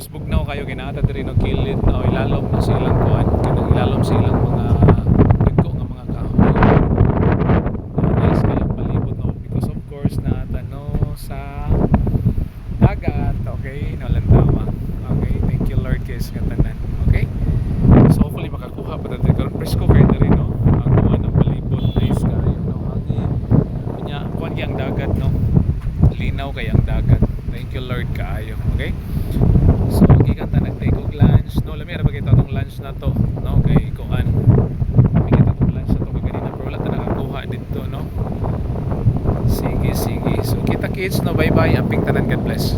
course bugnaw kayo kinahata diri no kilid no ilalom na silang kuan kanang ilalom silang mga dagko nga mga kahoy. Nice kayo palibot no because of course na tano sa dagat. Okay, no lang tama. Okay, thank you Lord guys nga tanan. Okay, so hopefully makakuha pa tayo karon presko kayo diri no ang kuan ng palibot. Nice kayo no hangin nya kuan gyang dagat no linaw kay ang dagat. Thank you Lord kaayo. Okay, so gikan ta nag-take og lunch no lami ra ba kita tong lunch na to no kay kuan kita tong lunch na to kay kanina pero wala ta nakakuha dito no. Sige sige, so kita kids no, bye bye, amping tanan, God bless.